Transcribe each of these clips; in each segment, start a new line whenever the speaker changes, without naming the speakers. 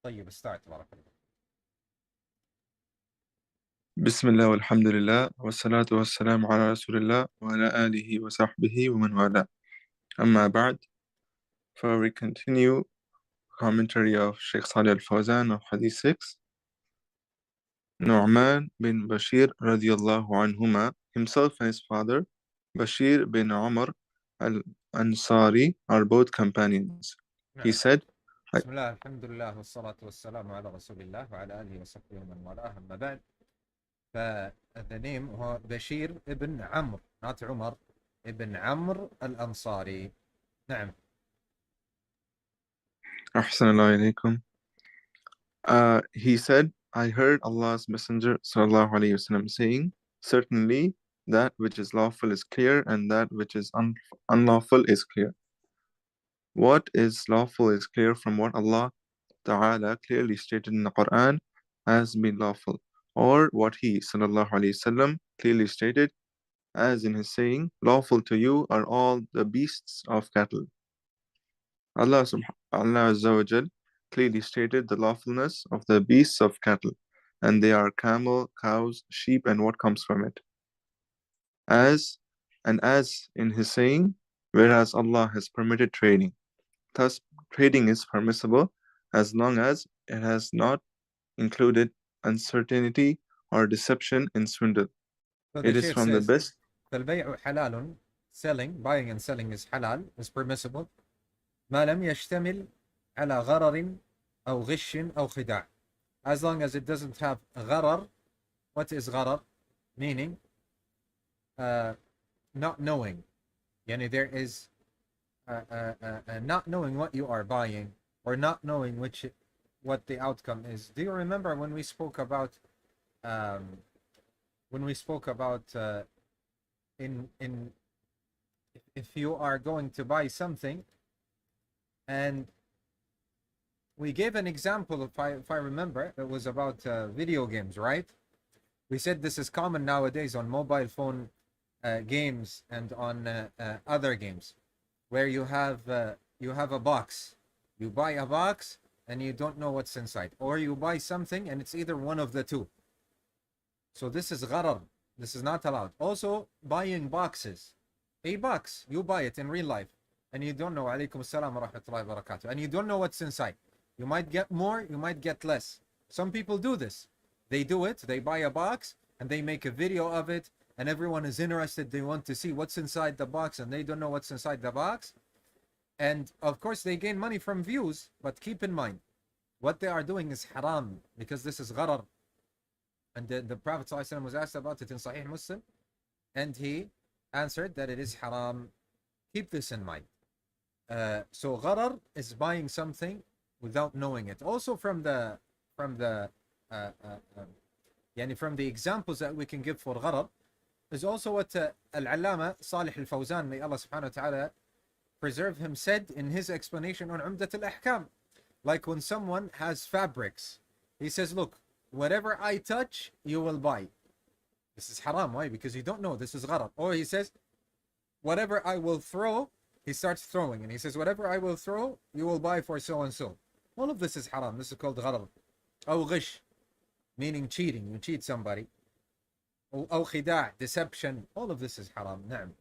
طيب استعد تبارك الله.
بسم الله والحمد لله والصلاة والسلام على رسول الله وعلى آله وصحبه ومن والاه. أما بعد, for we continue commentary of Sheikh Salih Al-Fawzan of Hadith 6. Nu'man bin Bashir radiallahu anhuma, himself and his father, Bashir bin Umar al-Ansari, are both companions. He said,
بسم الله الحمد لله والصلاة والسلام على رسول الله وعلى آله وصحبه ومن والاه أما بعد. The name هو بشير ابن عمرو not عمر ابن عمرو الأنصاري. نعم.
أحسن الله إليكم. He said, I heard Allah's Messenger sallallahu alaihi wasallam saying, certainly that which is lawful is clear and that which is unlawful is clear. What is lawful is clear from what Allah Ta'ala clearly stated in the Quran as being lawful, or what He sallallahu alaihi wasallam clearly stated as in His saying, lawful to you are all the beasts of cattle. Allah Azza wa Jal clearly stated the lawfulness of the beasts of cattle, and they are camel, cows, sheep, and what comes from it. As in His saying, whereas Allah has permitted trading. Thus, trading is permissible as long as it has not included uncertainty or deception in swindle.
So
It is from the best.
فالبيع حلال, buying and selling is halal, is permissible. ما لم يشتمل على غرر أو غش أو خداع. As long as it doesn't have غرر. What is غرر? Meaning not knowing. Yani there is not knowing what you are buying or not knowing what the outcome is. Do you remember when we spoke about if you are going to buy something, and we gave an example, if I remember, it was about video games, right? We said this is common nowadays on mobile phone games and on other games, where you have a box. You buy a box and you don't know what's inside, or you buy something and it's either one of the two. So this is gharar. This is not allowed. Also, buying boxes. A box, you buy it in real life and you don't know, alaykum assalam wa rahmatullahi wa barakatuh, and you don't know what's inside. You might get more, you might get less. Some people do this. They do it, they buy a box and they make a video of it, and everyone is interested. They want to see what's inside the box and they don't know what's inside the box. And of course they gain money from views, but keep in mind, what they are doing is haram, because this is gharar. And the Prophet ﷺ was asked about it in Sahih Muslim, and he answered that it is haram. Keep this in mind. So gharar is buying something without knowing it. Also from the examples that we can give for gharar is also what Al-Allama Salih Al-Fawzan, may Allah subhanahu wa ta'ala preserve him, said in his explanation on Umdat Al-Ahkam. Like when someone has fabrics, he says, look, whatever I touch, you will buy. This is haram. Why? Because you don't know. This is gharar. Or he says, whatever I will throw, he starts throwing, and he says, whatever I will throw, you will buy for so and so. All of this is haram. This is called gharar. Aw ghish, meaning cheating. You cheat somebody. Aw khida', deception. All of this is haram. Na'am.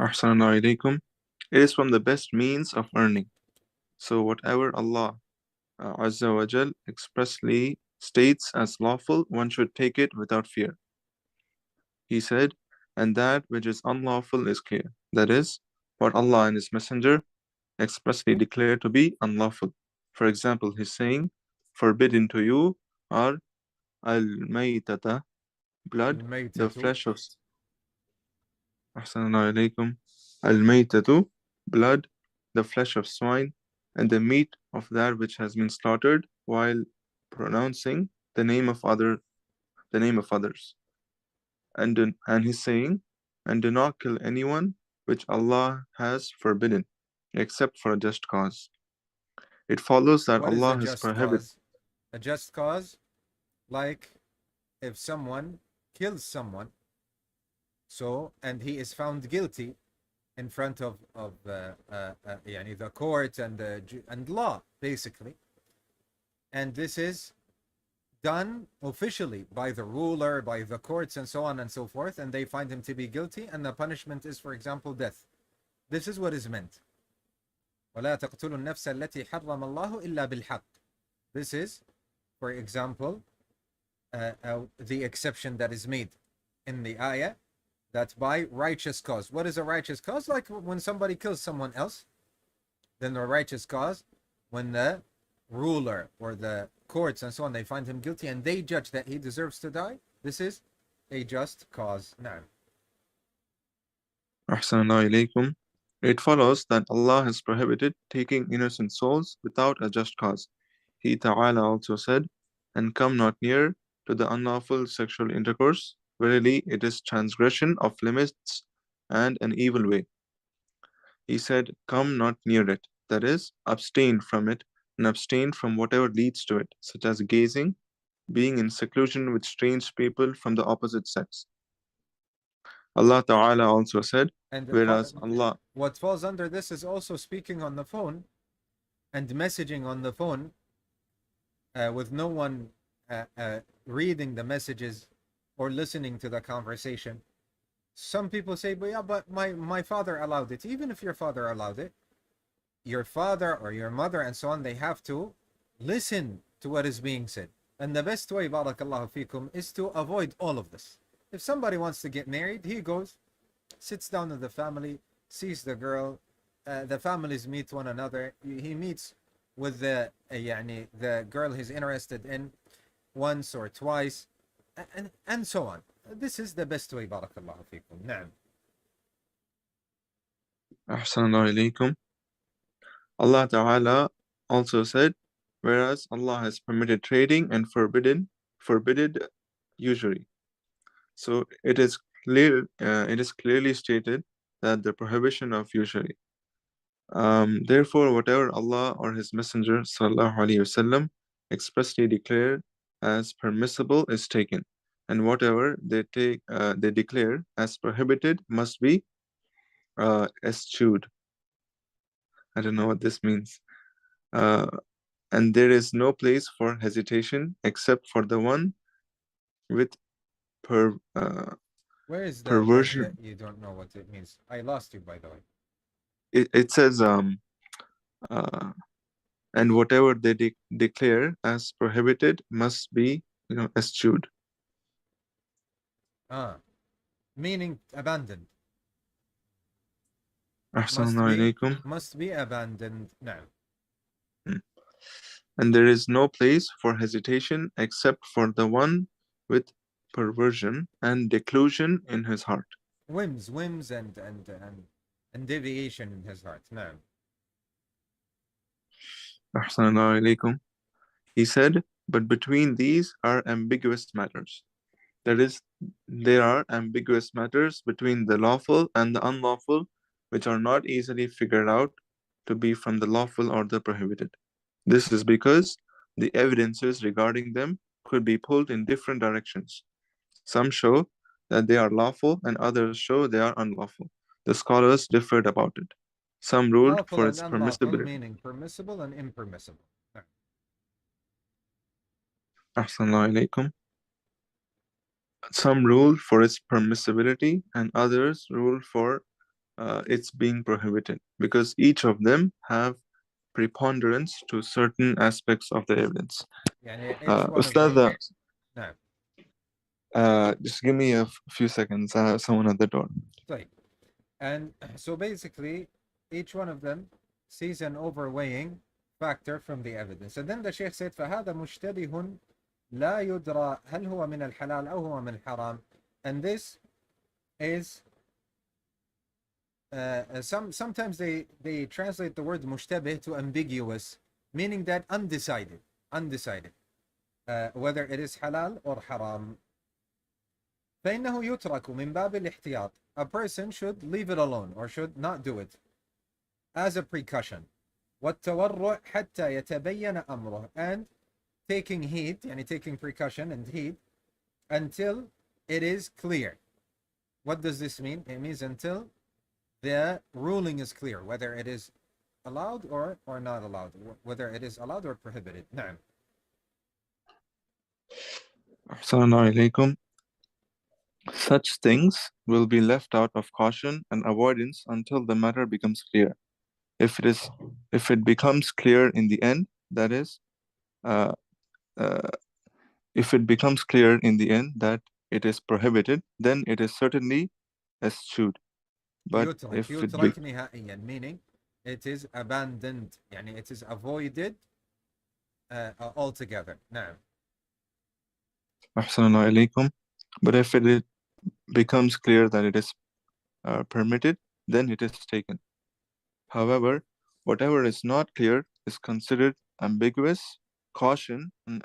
Ahsanallahu ilaykum. It is from the best means of earning. So whatever Allah Azza wa Jal expressly states as lawful, one should take it without fear. He said, and that which is unlawful is clear. That is, what Allah and His Messenger expressly declare to be unlawful. For example, He's saying, forbidden to you are al-maytata, blood, the flesh of Ahsanallahu alaykum. Al-maytatu, blood, the flesh of swine, and the meat of that which has been slaughtered while pronouncing the name of others. And He's saying, and do not kill anyone which Allah has forbidden, except for a just cause. It follows that
What
Allah
is
has prohibited.
A just cause, like if someone kills someone, and he is found guilty in front of the court and law, basically, and this is done officially by the ruler, by the courts, and so on and so forth, and they find him to be guilty, and the punishment is, for example, death. This is what is meant. وَلَا تَقْتُلُوا النَّفْسَ الَّتِي حَرَّمَ اللَّهُ إِلَّا بِالْحَقِّ. This is, for example, the exception that is made in the ayah, that by righteous cause. What is a righteous cause? Like when somebody kills someone else, then the righteous cause, when the ruler or the courts and so on, they find him guilty and they judge that he deserves to die, this is a just cause. Na'am.
Ahsanallahu ilaykum. It follows that Allah has prohibited taking innocent souls without a just cause. He Ta'ala also said, "And come not near to the unlawful sexual intercourse. Verily, it is transgression of limits and an evil way." He said, "Come not near it," that is, abstain from it, and abstain from whatever leads to it, such as gazing, being in seclusion with strange people from the opposite sex. Allah Ta'ala also said,
And
whereas Allah...
what falls under this is also speaking on the phone and messaging on the phone with no one reading the messages or listening to the conversation. Some people say, but yeah, but my father allowed it. Even if your father allowed it, your father or your mother and so on, they have to listen to what is being said. And the best way, barakallahu fikum, is to avoid all of this. If somebody wants to get married, he goes, sits down with the family, sees the girl, the families meet one another, he meets with the girl he's interested in once or twice, and so on. This is the best way, barakallahu fikum. Naam.
Ahsanallahu ilaykum. Allah Ta'ala also said, whereas Allah has permitted trading and forbidden usury. So it is clearly stated that the prohibition of usury. Therefore, whatever Allah or His Messenger Sallallahu Alaihi Wasallam expressly declare as permissible is taken, and whatever they declare as prohibited must be eschewed. I don't know what this means. And there is no place for hesitation except for the one with
Where is the
perversion.
that you don't know what it means? I lost you, by the way.
It says, and whatever they declare as prohibited must be, eschewed.
Meaning abandoned. Must be abandoned now.
And there is no place for hesitation except for the one with perversion and declusion in his heart.
Whims and deviation in his heart. No.
Ahsanallahu ilaykum. He said, but between these are ambiguous matters. That is, there are ambiguous matters between the lawful and the unlawful, which are not easily figured out to be from the lawful or the prohibited. This is because the evidences regarding them could be pulled in different directions. Some show that they are lawful and others show they are unlawful. The scholars differed about it. Some ruled
lawful
for its
and unlawful,
permissibility.
Meaning permissible and impermissible.
Ahsanallahu ilaykum. Some rule for its permissibility and others rule for its being prohibited, because each of them have preponderance to certain aspects of the evidence. Ustadh, just give me a few seconds. I have someone at the door.
Right. And so basically, each one of them sees an overweighing factor from the evidence. And then the Shaykh said, فَهَذَا مُشْتَبِهٌ لَا يُدْرَى هَلْ هُوَ مِنَ الْحَلَالِ أَوْ هُوَ مِنَ الْحَرَامِ. And this is sometimes they translate the word mushtabih to ambiguous, meaning that undecided, whether it is halal or haram. فإنه يترك من باب الاحتياط. A person should leave it alone or should not do it as a precaution. والتورع حتى يتبين أمره, and taking heed, taking precaution and heed until it is clear. What does this mean? It means until the ruling is clear, whether it is allowed or not allowed, whether it is allowed or prohibited. نعم.
Assalamu alaikum. Such things will be left out of caution and avoidance until the matter becomes clear. If it becomes clear in the end, that is, uh, uh, if it becomes clear in the end that it is prohibited, then it is certainly eschewed. But if it be
يترك نهائيا, meaning it is abandoned, يعني it is avoided altogether. نعم.
Assalamu alaikum. But if it becomes clear that it is permitted, then it is taken. However, whatever is not clear is considered ambiguous. Caution and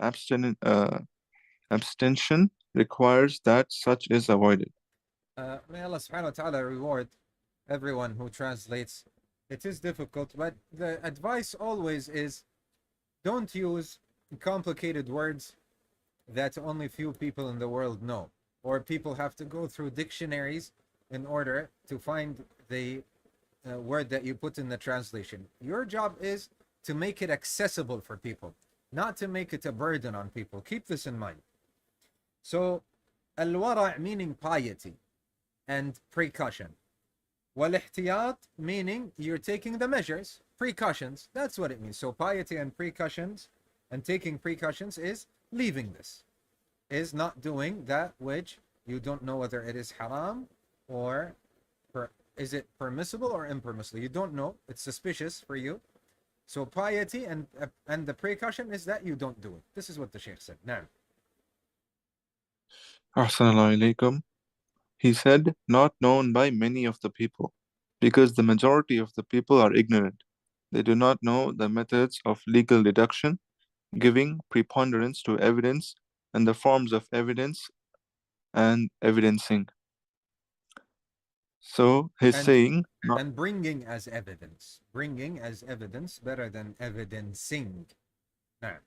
abstention requires that such is avoided.
May Allah subhanahu wa ta'ala reward everyone who translates. It is difficult, but the advice always is don't use complicated words that only few people in the world know, or people have to go through dictionaries in order to find the word that you put in the translation. Your job is to make it accessible for people, not to make it a burden on people. Keep this in mind. So, al-wara' meaning piety and precaution. Wal-ihtiyat meaning you're taking the measures, precautions. That's what it means. So piety and precautions and taking precautions is leaving this, is not doing that which you don't know whether it is haram or is it permissible or impermissible. You don't know. It's suspicious for you. So piety and the precaution is that you don't do it. This is what the Shaykh said. Now,
Assalamu alaikum. He said, not known by many of the people, because the majority of the people are ignorant. They do not know the methods of legal deduction, giving preponderance to evidence, and the forms of evidence and evidencing. So he's saying,
and bringing as evidence better than evidencing. Now,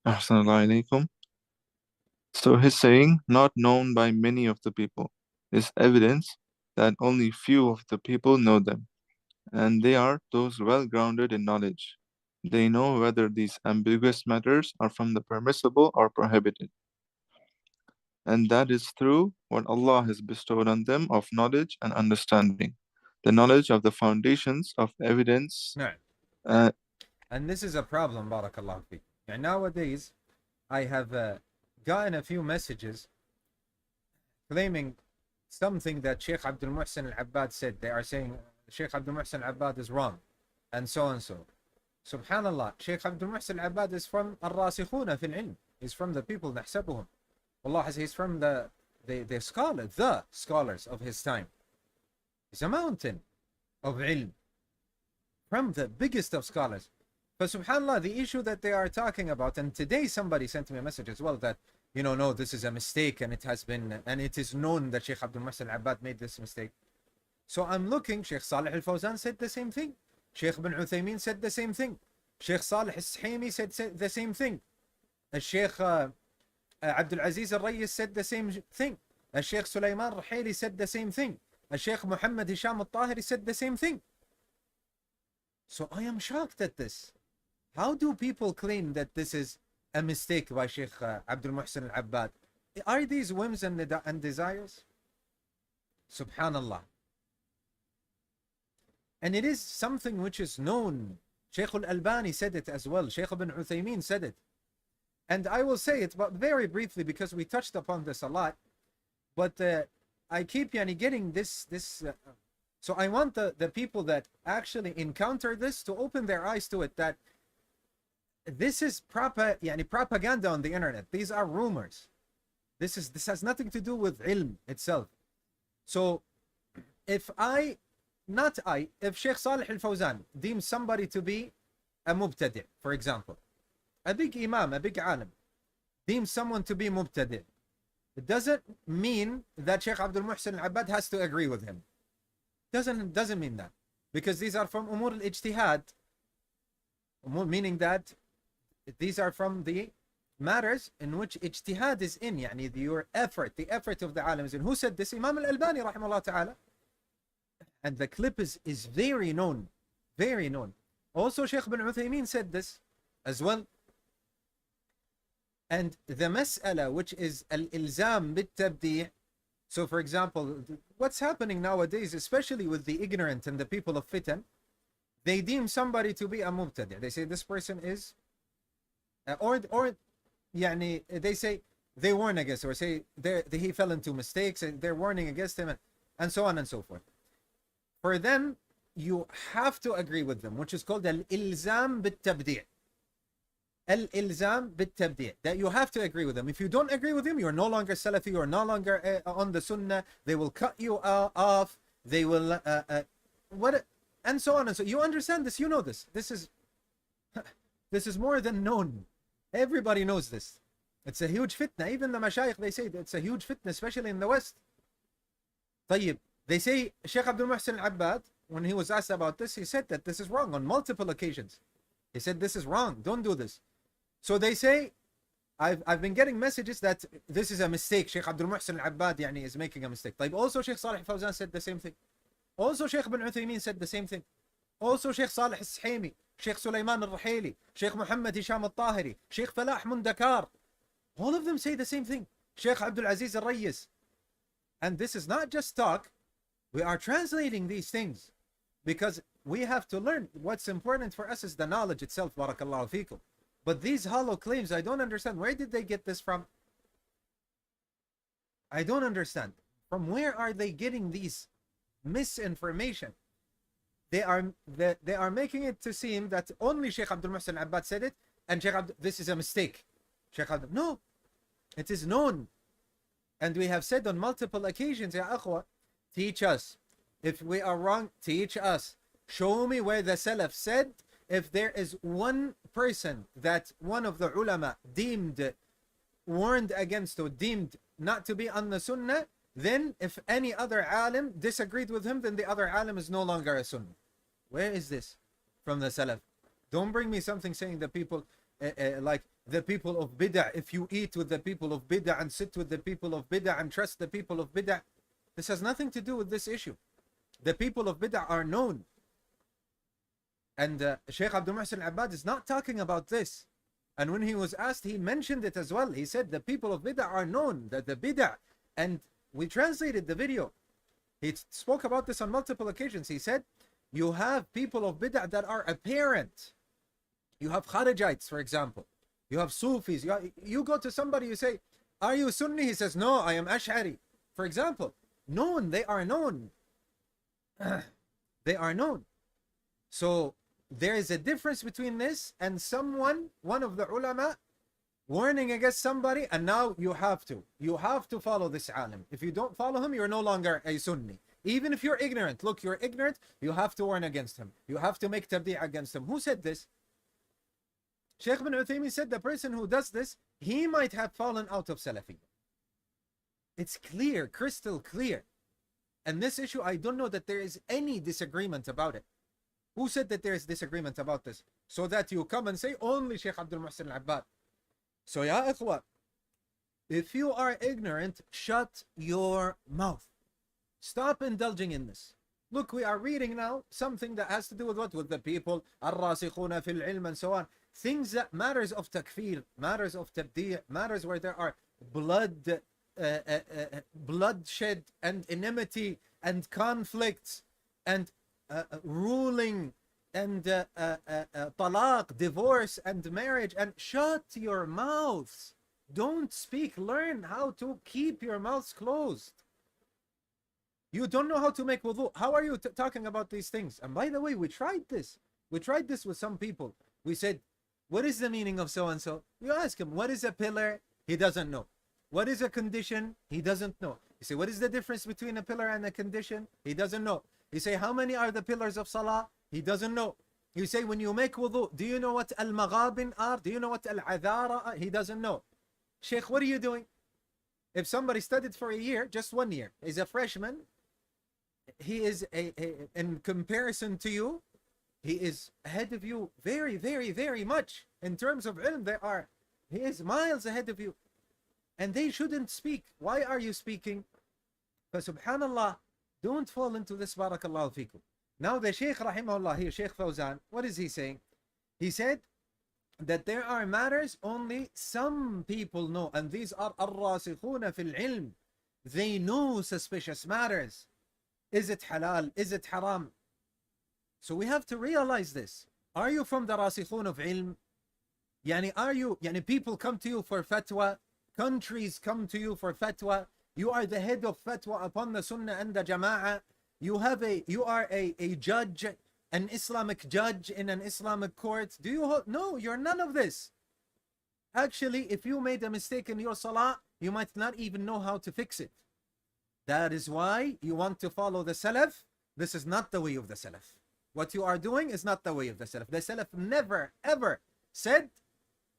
Assalamu alaikum. So he's saying, not known by many of the people, is evidence that only few of the people know them, and they are those well-grounded in knowledge. They know whether these ambiguous matters are from the permissible or prohibited. And that is through what Allah has bestowed on them of knowledge and understanding, the knowledge of the foundations of evidence.
no. And this is a problem, barakallahu fi. And nowadays, I have gotten a few messages claiming something that Sheikh Abdul Muhsin Al-Abbad said. They are saying Sheikh Abdul Muhsin Al-Abbad is wrong, and so and so. Subhanallah, Sheikh Abdul Muhsin Al-Abbad is from Al-Rasikhuna fil ilm. He's from the people, نحسبهم. Allah, he's from the scholars of his time. He's a mountain of ilm, from the biggest of scholars. But subhanallah, the issue that they are talking about, and today somebody sent me a message as well that, no, this is a mistake, and it is known that Sheikh Abdul Muhsin Al-Abbad made this mistake. So I'm looking, Sheikh Salih Al-Fawzan said the same thing. Sheikh bin Uthaymeen said the same thing. Sheikh Salih Al-Sahimi said the same thing. Sheikh AbdulAziz Al-Rayis said the same thing. Sheikh Sulaiman Rahili said the same thing. Sheikh Muhammad Hisham Al-Tahiri said the same thing. So I am shocked at this. How do people claim that this is a mistake by Sheikh Abdul Muhsin Al-Abbad? Are these whims and desires? Subhanallah. And it is something which is known. Sheikh Al-Albani said it as well. Sheikh ibn Uthaymeen said it. And I will say it but very briefly because we touched upon this a lot. But I keep getting this. So I want the people that actually encounter this to open their eyes to it, that this is propaganda on the internet. These are rumors. This has nothing to do with ilm itself. So if Sheikh Salih Al-Fawzan deems somebody to be a mubtadi', for example, a big imam, a big alim, deems someone to be mubtadi', it doesn't mean that Sheikh Abdul Muhsin Al-Abbad has to agree with him. Doesn't mean that, because these are from umur al-ijtihad, meaning that these are from the matters in which ijtihad is in, your effort, the effort of the alim is in. Who said this? Imam Al-Albani rahimahullah ta'ala. And the clip is very known, very known. Also Sheikh bin Uthaymeen said this as well. And the mas'ala, which is al-ilzam bit-tabdi'. So, for example, what's happening nowadays, especially with the ignorant and the people of fitan, they deem somebody to be a mubtadi'. They say this person is, or يعني, they say they warn against, or say he fell into mistakes, and they're warning against him, and so on and so forth. For them, you have to agree with them, which is called al-ilzam bit-tabdi'. Al-ilzam bit-tabdi'. That you have to agree with them. If you don't agree with them, you're no longer Salafi, you're no longer on the Sunnah. They will cut you off. They will what, and so on and so. You understand this? You know this. This is more than known. Everybody knows this. It's a huge fitna. Even the mashayikh, they say it's a huge fitna, especially in the West. طيب, they say Sheikh Abdul Muhsin Al-Abbad, when he was asked about this, he said that this is wrong on multiple occasions. He said this is wrong. Don't do this. So they say, I've been getting messages that this is a mistake. Sheikh Abdul Muhsin Al-Abbad يعني, is making a mistake. طيب, also Sheikh Salih Fawzan said the same thing. Also Sheikh Ibn Uthaymeen said the same thing. Also Sheikh Salih Al-Sahimi, Sheikh Sulaiman Al-Ruhaili, Sheikh Muhammad Hisham Al-Tahiri, Sheikh Falah Mundakar. All of them say the same thing. Sheikh AbdulAziz Al-Rayis. And this is not just talk. We are translating these things because we have to learn. What's important for us is the knowledge itself. Barakallahu feekum. But these hollow claims, I don't understand. Where did they get this from? I don't understand. From where are they getting these misinformation? They are making it to seem that only Sheikh Abdul Muhsin Abbad said it, and this is a mistake. Sheikh Abdul, no, it is known. And we have said on multiple occasions, Ya akhwa, teach us. If we are wrong, teach us. Show me where the Salaf said, if there is one person that one of the ulama warned against, or deemed not to be on the Sunnah, then if any other alim disagreed with him, then the other alim is no longer a Sunnah. Where is this from the Salaf? Don't bring me something saying the people, like the people of bid'ah, if you eat with the people of bid'ah and sit with the people of bid'ah and trust the people of bid'ah. This has nothing to do with this issue. The people of bid'ah are known. And Sheikh Abdul Muhsin Al-Abbad is not talking about this. And when he was asked, he mentioned it as well. He said the people of bid'ah are known, that the bid'ah, and we translated the video. He spoke about this on multiple occasions. He said, you have people of bid'ah that are apparent. You have Kharijites, for example. You have Sufis. You go to somebody, you say, are you Sunni? He says, no, I am Ash'ari. For example, known, they are known. They are known. So there is a difference between this and someone, one of the ulama, warning against somebody, and now you have to follow this alim. If you don't follow him, you're no longer a Sunni. Even if you're ignorant, look, you're ignorant, you have to warn against him. You have to make tabdi' against him. Who said this? Sheikh Ibn Uthaymeen said the person who does this, he might have fallen out of Salafi. It's clear, crystal clear. And this issue, I don't know that there is any disagreement about it. Who said that there is disagreement about this? So that you come and say only Sheikh Abdul Muhsin Al-Abbad. So ya ikhwa, if you are ignorant, shut your mouth. Stop indulging in this. Look, we are reading now something that has to do with what? With the people, الراسخون في العلم and so on. Things that matters of takfir, matters of tabdi', matters where there are bloodshed and enmity and conflicts and ruling and talaq, divorce and marriage, and shut your mouths. Don't speak. Learn how to keep your mouths closed. You don't know how to make wudu. How are you talking about these things? And by the way, we tried this. We tried this with some people. We said, what is the meaning of so and so? You ask him, what is a pillar? He doesn't know. What is a condition? He doesn't know. You say, what is the difference between a pillar and a condition? He doesn't know. You say, how many are the pillars of salah? He doesn't know. You say, when you make wudu, do you know what al-maghabin are? Do you know what al-adhara are? He doesn't know. Sheikh, what are you doing? If somebody studied for a year, just 1 year, is a freshman, he is in comparison to you, he is ahead of you very, very, very much. In terms of ilm, he is miles ahead of you. And they shouldn't speak. Why are you speaking? But subhanallah, don't fall into this, barakallahu fikum. Now the Shaykh rahimahullah here, Shaykh Fawzan, what is he saying? He said that there are matters only some people know, and these are الراسخون في العلم. They know suspicious matters. Is it halal? Is it haram? So we have to realize this. Are you from the rasikhun of ilm? Are you, people come to you for fatwa, countries come to you for fatwa, you are the head of fatwa upon the sunnah and the jama'ah, you are a judge, an Islamic judge in an Islamic court. Do you hold? No, you're none of this. Actually, if you made a mistake in your salah, you might not even know how to fix it. That is why you want to follow the Salaf. This is not the way of the Salaf. What you are doing is not the way of the Salaf. The Salaf never ever said,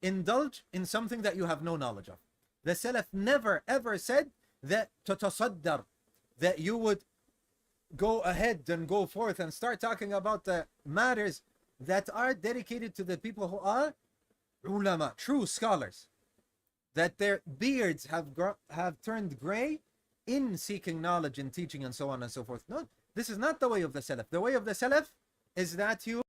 indulge in something that you have no knowledge of. The Salaf never ever said that tatasaddar, that you would go ahead and go forth and start talking about the matters that are dedicated to the people who are ulama, true scholars, that their beards have turned gray in seeking knowledge and teaching and so on and so forth. No, this is not the way of the Salaf. The way of the Salaf is that you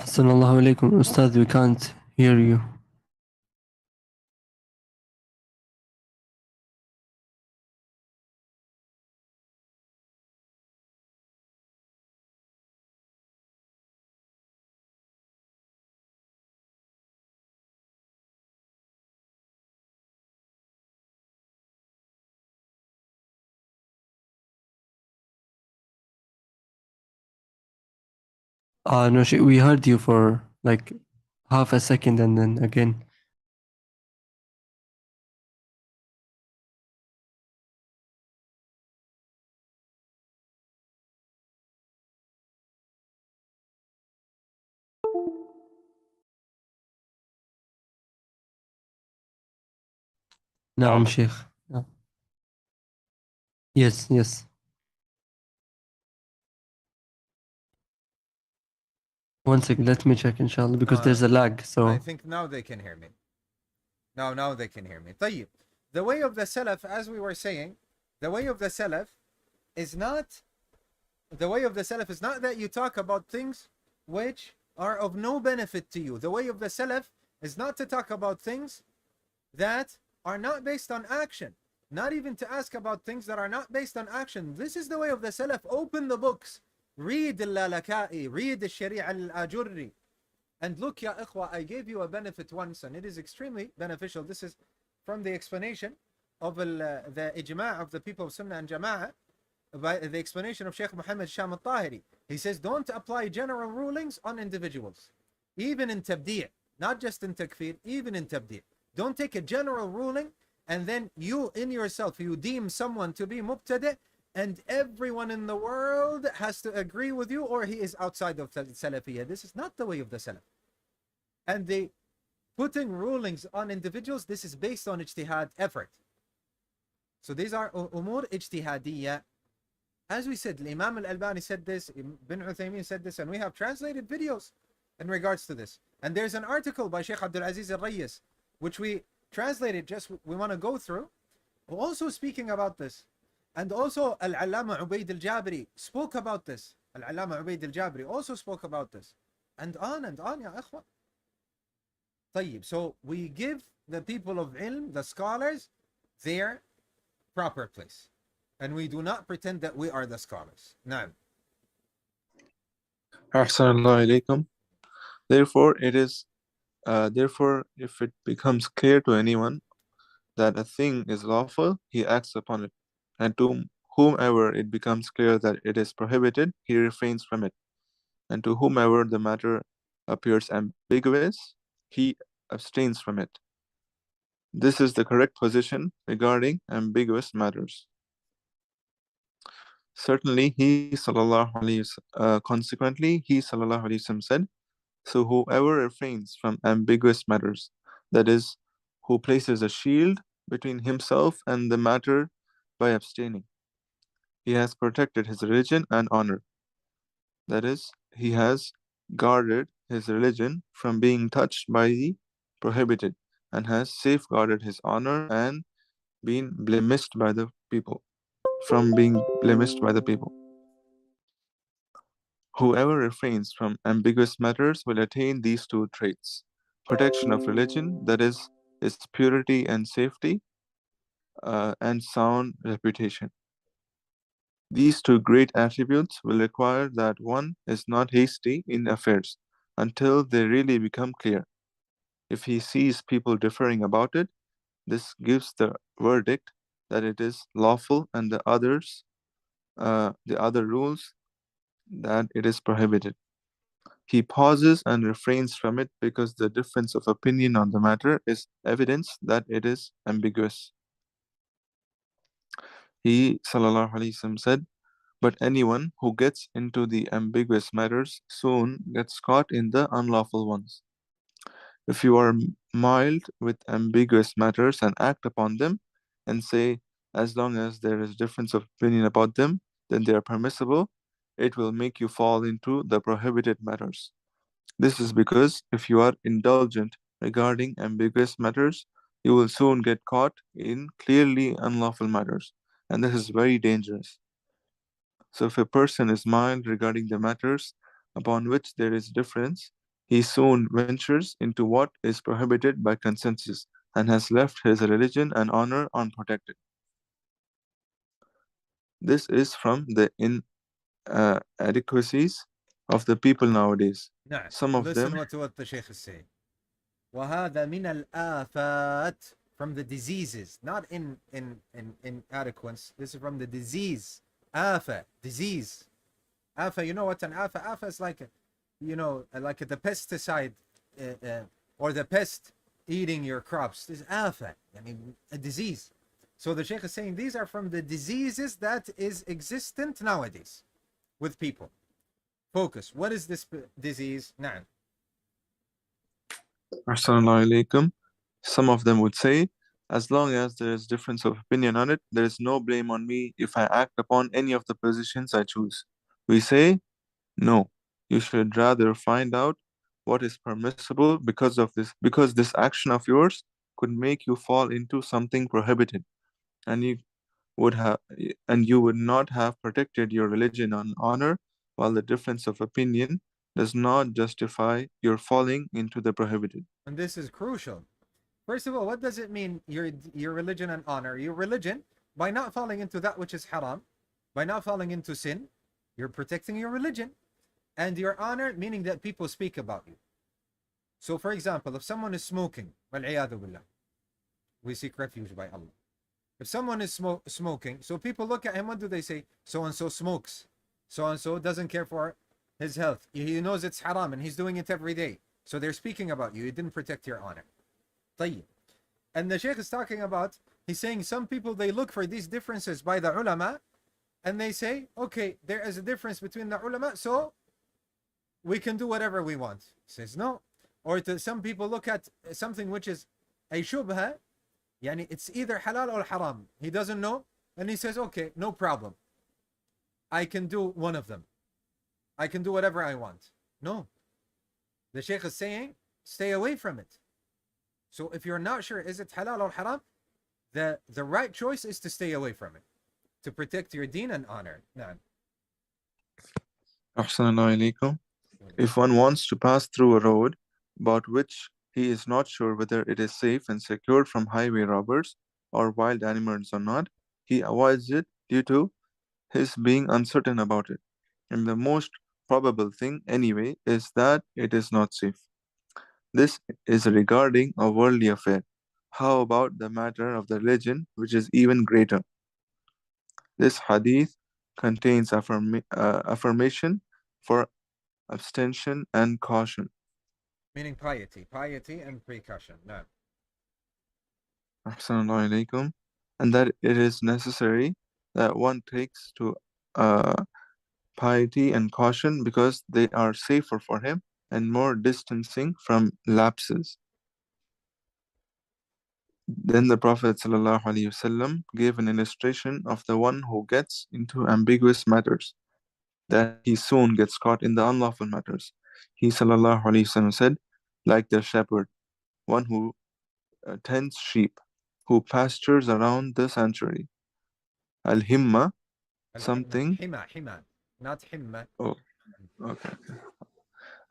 Assalamu alaikum, Ustadh, we can't hear you. No, we heard you for like half a second and then again. نعم شيخ. Yes, yes. One second, let me check inshallah because there's a lag. So
I think now they can hear me. Now they can hear me. طيب. The way of the Salaf, as we were saying, the way of the Salaf is not that you talk about things which are of no benefit to you. The way of the Salaf is not to talk about things that are not based on action. Not even to ask about things that are not based on action. This is the way of the Salaf. Open the books. Read al-Lalaka'i. Read al-Shari'a al-Ajurri. And look, ya ikhwa, I gave you a benefit once, and it is extremely beneficial. This is from the explanation of the ijma' of the people of Sunnah and Jama'ah, by the explanation of Sheikh Muhammad Sham al-Tahiri. He says, don't apply general rulings on individuals, even in tabdi', not just in takfir, even in tabdi'. Don't take a general ruling and then you in yourself, you deem someone to be mubtadi' and everyone in the world has to agree with you or he is outside of Salafiyah. This is not the way of the Salaf. And they putting rulings on individuals, this is based on ijtihad effort. So these are umur ijtihadiyya. As we said, Imam Al-Albani said this, Ibn Uthaymeen said this, and we have translated videos in regards to this. And there's an article by Sheikh AbdulAziz al-Rayis, which we translated, we want to go through, also speaking about this. And also Al-Allama Ubayd al-Jabri spoke about this. Al-Allama Ubayd al-Jabri also spoke about this. And on, ya ikhwan. طيب, so we give the people of ilm, the scholars, their proper place. And we do not pretend that we are the scholars. Now.
Ahsanallahu alaykum. Therefore, if it becomes clear to anyone that a thing is lawful, he acts upon it. And to whomever it becomes clear that it is prohibited, he refrains from it. And to whomever the matter appears ambiguous, he abstains from it. This is the correct position regarding ambiguous matters. Consequently, he sallallahu alaihi wasallam said, so whoever refrains from ambiguous matters, that is, who places a shield between himself and the matter by abstaining, he has protected his religion and honor. That is, he has guarded his religion from being touched by the prohibited, and has safeguarded his honor and been blemished by the people, from being blemished by the people. Whoever refrains from ambiguous matters will attain these two traits: protection of religion, that is, its purity and safety, and sound reputation. These two great attributes will require that one is not hasty in affairs until they really become clear. If he sees people differing about it, this gives the verdict that it is lawful, and the other rules that it is prohibited. He pauses and refrains from it because the difference of opinion on the matter is evidence that it is ambiguous. He, sallallahu alaihi wasallam, said, "But anyone who gets into the ambiguous matters soon gets caught in the unlawful ones. If you are mild with ambiguous matters and act upon them and say, as long as there is difference of opinion about them, then they are permissible, it will make you fall into the prohibited matters. This is because if you are indulgent regarding ambiguous matters, you will soon get caught in clearly unlawful matters, and this is very dangerous. So if a person is mild regarding the matters upon which there is difference, he soon ventures into what is prohibited by consensus and has left his religion and honor unprotected. This is from the inadequacies of the people nowadays.
نعم.
Some of
Listen
them,
what the Sheikh is saying. وهذا من الآفات, from the diseases, not in inadequacy. This is from the disease. Afa, disease. Afa, you know what an afa? Afa is like, like the pesticide or the pest eating your crops. This is afa, I mean, a disease. So the Sheikh is saying these are from the diseases that is existent nowadays with people. Focus. What is this disease? Na'am.
Assalamu alaikum, some of them would say, as long as there is difference of opinion on it, there is no blame on me if I act upon any of the positions I choose. We say, no, you should rather find out what is permissible because this action of yours could make you fall into something prohibited, and you would not have protected your religion and honor, while the difference of opinion does not justify your falling into the prohibited.
And this is crucial. First of all, what does it mean, your religion and honor? Your religion, by not falling into that which is haram, by not falling into sin, you're protecting your religion. And your honor, meaning that people speak about you. So for example, if someone is smoking, وَالْعِيَاذُ بِاللَّهِ, we seek refuge by Allah. If someone is smoking, so people look at him, what do they say? So-and-so smokes. So-and-so doesn't care for his health. He knows it's haram and he's doing it every day. So they're speaking about you. You didn't protect your honor. طيب. And the Sheikh is talking about, he's saying some people, they look for these differences by the ulama and they say, okay, there is a difference between the ulama, so we can do whatever we want. He says no. Or some people look at something which is a shubha, yani it's either halal or haram. He doesn't know, and he says, okay, no problem. I can do one of them. I can do whatever I want. No. The Sheikh is saying, stay away from it. So if you're not sure, is it halal or haram? The right choice is to stay away from it, to protect your deen and honor. Na'am.
Ahsanallahu alaikum. If one wants to pass through a road about which he is not sure whether it is safe and secured from highway robbers or wild animals or not, he avoids it due to his being uncertain about it. And the most probable thing, anyway, is that it is not safe. This is regarding a worldly affair. How about the matter of the religion, which is even greater? This hadith contains affirmation for abstention and caution.
Meaning piety and precaution. No.
Assalamu alaikum. And that it is necessary that one takes to piety and caution because they are safer for him and more distancing from lapses. Then the Prophet ﷺ gave an illustration of the one who gets into ambiguous matters, that he soon gets caught in the unlawful matters. He ﷺ said, like the shepherd, one who tends sheep, who pastures around the sanctuary. Al-himma, something.
Hima, not himma.
Oh, okay.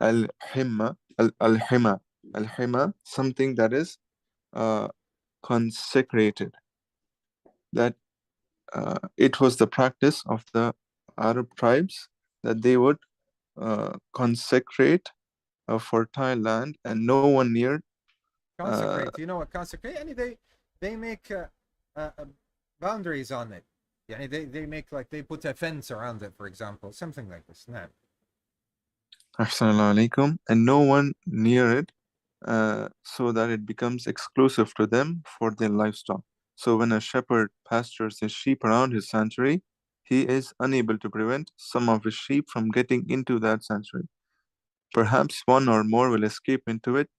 Al-himma, al-hima, something that is consecrated. That it was the practice of the Arab tribes that they would consecrate a fertile land and no one near.
Consecrate. You know what consecrate? And they make boundaries on it. Yeah, they make like they put a fence around it, for example, something like this. Nah.
Ahsanallahu alaikum, and no one near it, so that it becomes exclusive to them for their livestock. So when a shepherd pastures his sheep around his sanctuary, he is unable to prevent some of his sheep from getting into that sanctuary. Perhaps one or more will escape into it,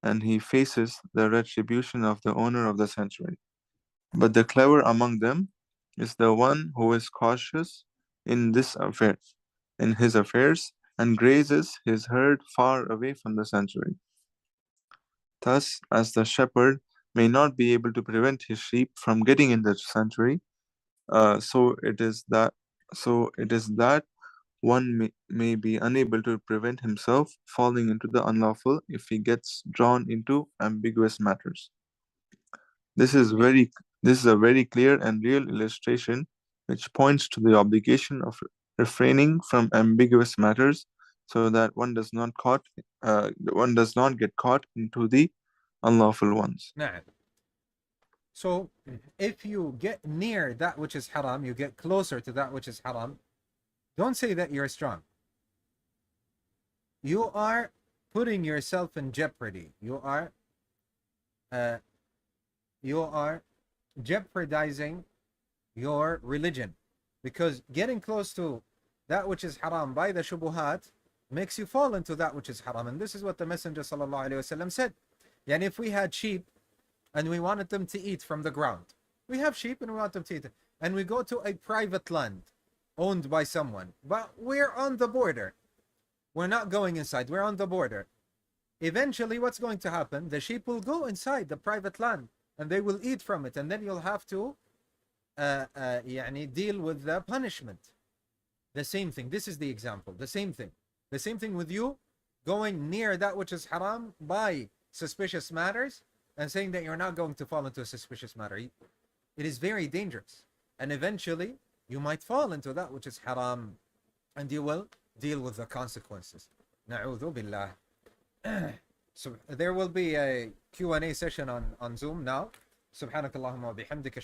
and he faces the retribution of the owner of the sanctuary. But the clever among them is the one who is cautious in his affairs, and grazes his herd far away from the sanctuary. Thus, as the shepherd may not be able to prevent his sheep from getting in the sanctuary, so it is that one may be unable to prevent himself falling into the unlawful if he gets drawn into ambiguous matters. This is a very clear and real illustration which points to the obligation of refraining from ambiguous matters so that one does not get caught into the unlawful ones.
Nah. So if you get near that which is haram, you get closer to that which is haram, don't say that you're strong. You are putting yourself in jeopardy. You are jeopardizing your religion, because getting close to that which is haram by the shubuhat makes you fall into that which is haram. And this is what the Messenger ﷺ said. And if we had sheep and we wanted them to eat from the ground, we have sheep and we want them to eat, and we go to a private land owned by someone, but we're on the border. We're not going inside, we're on the border. Eventually, what's going to happen? The sheep will go inside the private land and they will eat from it, and then you'll have to deal with the punishment. The same thing. This is the example. The same thing. The same thing with you going near that which is haram by suspicious matters and saying that you're not going to fall into a suspicious matter. It is very dangerous. And eventually, you might fall into that which is haram, and you will deal with the consequences. Na'udhu billah. So there will be a Q&A session on Zoom now. Subhanakallahumma wa bihamdika.